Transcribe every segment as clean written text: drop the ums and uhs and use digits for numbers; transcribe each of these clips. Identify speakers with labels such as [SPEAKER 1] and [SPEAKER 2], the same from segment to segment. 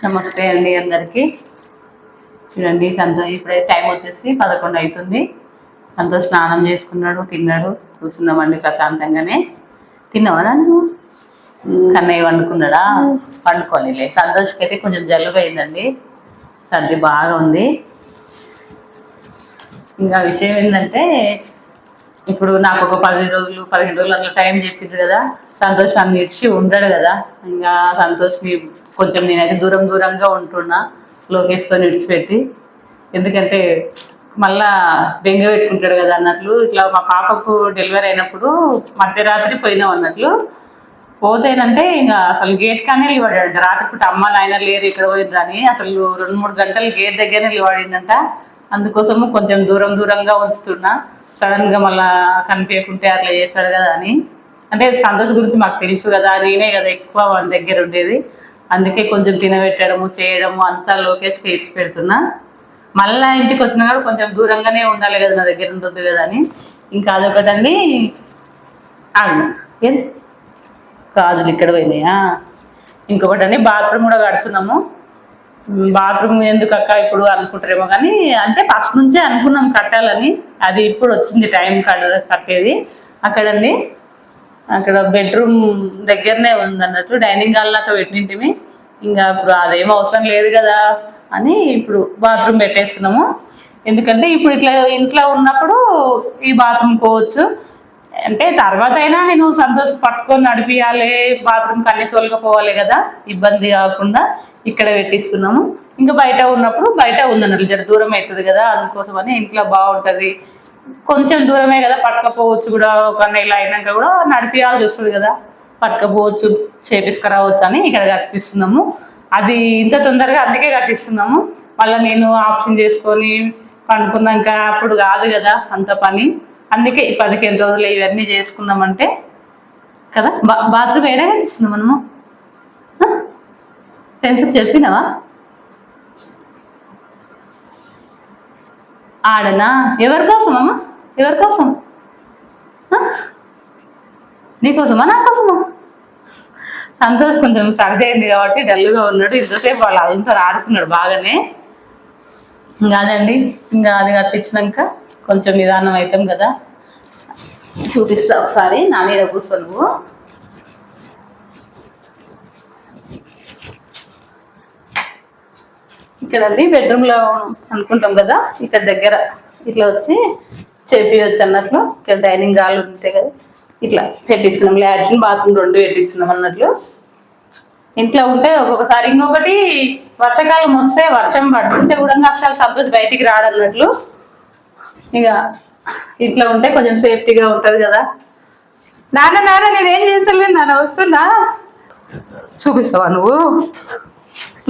[SPEAKER 1] నమస్తే అండి అందరికి. చూడండి సంతోష్ ఇప్పుడే టైం వచ్చేసి 11 అవుతుంది. సంతోష్ స్నానం చేసుకున్నాడు, తిన్నాడు, కూర్చున్నామండి ప్రశాంతంగానే. తిన్నావా నన్ను? కన్నయ్య వండుకున్నాడా? వండుకోనిలే. సంతోష్కి అయితే కొంచెం జలుబు అయిందండి, సర్ది బాగా ఉంది. ఇంకా విషయం ఏంటంటే, ఇప్పుడు నాకు ఒక 10 రోజులు 15 రోజులు అట్లా టైం చెప్పింది కదా. సంతోష్ నన్ను ఇడిచి ఉండడు కదా. ఇంకా సంతోష్ని కొంచెం నేనైతే దూరంగా ఉంటున్నా లోకేష్తో విడిచిపెట్టి. ఎందుకంటే మళ్ళా బెంగ పెట్టుకుంటాడు కదా అన్నట్లు. ఇట్లా మా పాపకు డెలివరీ అయినప్పుడు మధ్యరాత్రి పోయినాం అన్నట్లు. పోతేనంటే ఇంకా అసలు గేట్ కానీ నిలబడాడు. రాత్రిపూట అమ్మ నాయన లేరు ఇక్కడ పోయిందని అసలు 2-3 గంటలు గేట్ దగ్గరనే నిలబడిందంట. అందుకోసము కొంచెం దూరంగా ఉంచుతున్నా. సడన్ గా మళ్ళా కనిపించకుంటే అట్లా చేస్తాడు కదా అని. అంటే సంతోష్ గురించి మాకు తెలుసు కదా, నేనే కదా ఎక్కువ వాళ్ళ దగ్గర ఉండేది. అందుకే కొంచెం తినబెట్టడము చేయడము అంతా లోకేష్కి ఇచ్చి పెడుతున్నా. మళ్ళా ఇంటికి వచ్చినా కూడా కొంచెం దూరంగానే ఉండాలి కదా, నా దగ్గర ఉండొద్దు కదా అని. ఇంకా అదొకటండి. గాజులు ఇక్కడ పోయినాయా? ఇంకొకటండి, బాత్రూమ్ కూడా కడుతున్నాము. బాత్రూమ్ ఎందుకు అక్క ఇప్పుడు అనుకుంటారేమో కానీ, అంటే ఫస్ట్ నుంచే అనుకున్నాం కట్టాలని. అది ఇప్పుడు వచ్చింది టైం కట్టేది. అక్కడండి, అక్కడ బెడ్రూమ్ దగ్గరనే ఉంది అన్నట్టు. డైనింగ్ హాల్ లాగా పెట్టింటిమి. ఇంకా ఇప్పుడు అదేం అవసరం లేదు కదా అని ఇప్పుడు బాత్రూమ్ పెట్టేస్తున్నాము. ఎందుకంటే ఇప్పుడు ఇట్లా ఇంట్లో ఉన్నప్పుడు ఈ బాత్రూమ్ పోవచ్చు. అంటే తర్వాత అయినా నేను సంతోష్ పట్టుకొని నడిపియాలి, బాత్రూమ్కి అన్ని తొలగిపోవాలి కదా, ఇబ్బంది కాకుండా ఇక్కడ పెట్టిస్తున్నాము. ఇంకా బయట ఉన్నప్పుడు బయట ఉందన్నట్లు జర దూరం అవుతుంది కదా, అందుకోసమని ఇంట్లో బాగుంటుంది. కొంచెం దూరమే కదా, పట్టుకపోవచ్చు కూడా. ఒక నెల అయినాక కూడా నడిపియాల్సి వస్తుంది కదా, పట్టుకపోవచ్చు, చేపించుకురావచ్చు అని ఇక్కడ కట్టిస్తున్నాము. అది ఇంత తొందరగా అందుకే కట్టిస్తున్నాము. మళ్ళీ నేను ఆప్షన్ చేసుకొని పండుకున్నాక అప్పుడు కాదు కదా అంత పని. అందుకే 15 రోజులు ఇవన్నీ చేసుకున్నామంటే కదా. బాత్రూమ్ ఏడా కట్టిస్తున్నాం మనము? ఫ్రెండ్స్కి చెప్పినావా? ఆడనా? ఎవరి కోసం అమ్మా? ఎవరి కోసం? నీకోసమా నా కోసమా? సంతోష్ కొంచెం సర్ది అయింది కాబట్టి డల్గా ఉన్నాడు. ఇంతసేపు వాళ్ళు అదంతా ఆడుకున్నాడు బాగానే. ఇంకా అదండి, ఇంకా అది కట్టించినాక కొంచెం నిదానం అవుతాం కదా. చూపిస్తా ఒకసారి. నా మీద కూర్చో నువ్వు. ఇక్కడండి బెడ్రూమ్లో అనుకుంటాం కదా, ఇక్కడ దగ్గర ఇట్లా వచ్చి చేపియచ్చు అన్నట్లు. ఇక్కడ డైనింగ్ హాల్ ఉంటాయి కదా, ఇట్లా పెట్టిస్తున్నాం. లాట్రిన్ బాత్రూమ్ 2 పెట్టిస్తున్నాం అన్నట్లు. ఇంట్లో ఉంటే ఒక్కొక్కసారి. ఇంకొకటి, వర్షాకాలం వస్తే వర్షం పడుతుంటే కూడా అసలు సంతోష్ బయటికి రాడన్నట్లు. ఇక ఇట్లా ఉంటే కొంచెం సేఫ్టీగా ఉంటుంది కదా. నాన్న నేనేం చేస్తలేను నాన్న, వస్తున్నా. చూపిస్తావా నువ్వు?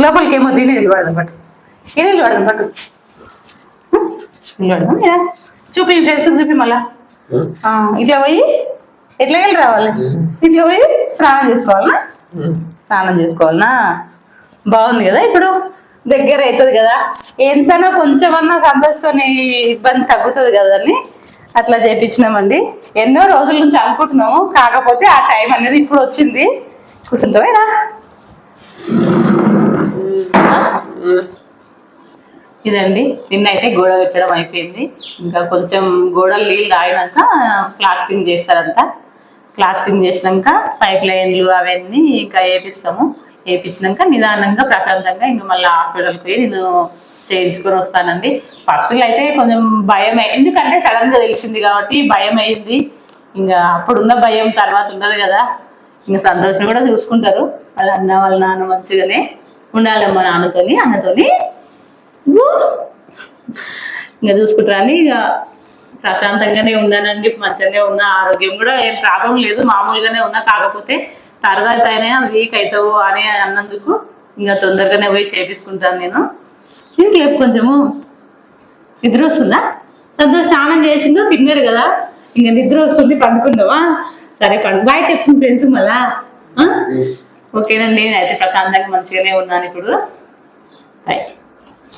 [SPEAKER 1] లోపలికి ఏమో తిని నిలబడదాం పట్టు, నిలబడదాం పట్టు, నిలబడదాం. చూపి ఫ్రెండ్స్ చూపి. మళ్ళా ఇట్లా పోయి ఎట్లా వెళ్ళి రావాలి? ఇట్లా పోయి స్నానం చేసుకోవాలనా? స్నానం చేసుకోవాలనా? బాగుంది కదా. ఇప్పుడు దగ్గర అవుతుంది కదా, ఎంతనా కొంచెమన్నా సంతోషంతోని ఇబ్బంది తగ్గుతుంది కదా అని అట్లా చేయించినామండి. ఎన్నో రోజుల నుంచి అనుకుంటున్నాము, కాకపోతే ఆ టైం అనేది ఇప్పుడు వచ్చింది. కూర్చుంటావేనా? ఇదండి, నిన్నైతే గోడ పెట్టడం అయిపోయింది. ఇంకా కొంచెం గోడలు నీళ్ళు తాగినాక ప్లాస్టింగ్ చేస్తారంట. ప్లాస్టింగ్ చేసినాక పైప్ లైన్లు అవన్నీ ఇంకా వేపిస్తాము. వేయించినాక నిదానంగా ప్రశాంతంగా ఇంకా మళ్ళీ హాస్పిటల్కి పోయి నేను చేయించుకొని వస్తానండి. ఫస్ట్లో అయితే కొంచెం భయం, ఎందుకంటే సడన్గా తెలిసింది కాబట్టి భయం అయింది. ఇంకా అప్పుడున్న భయం తర్వాత ఉండదు కదా. ఇంకా సంతోషం కూడా చూసుకుంటారు వాళ్ళ అన్న వాళ్ళ నాన్న, మంచిగానే ఉండాలమ్మా నాన్నతోని అన్నతోని. ఇంకా చూసుకుంటారని ఇక ప్రశాంతంగానే ఉన్నానండి. మంచిగానే ఉన్నా, ఆరోగ్యం కూడా ఏం ప్రాబ్లం లేదు, మామూలుగానే ఉన్నా. కాకపోతే తర్వాత అయినా వీక్ అవుతావు అని అన్నందుకు ఇంకా తొందరగానే పోయి చేపించుకుంటాను నేను. ఇంకేపు కొంచెము నిద్ర వస్తుందా? సంతోష్ స్నానం చేసిందో తిన్నాడు కదా, ఇంకా నిద్ర వస్తుంది, పండుకుందావా? సరే బాయ్ చెప్తుంది ఫ్రెండ్స్ మళ్ళా. ఓకేనండి, నేనైతే ప్రశాంతంగా మంచిగానే ఉన్నాను ఇప్పుడు. బాయ్.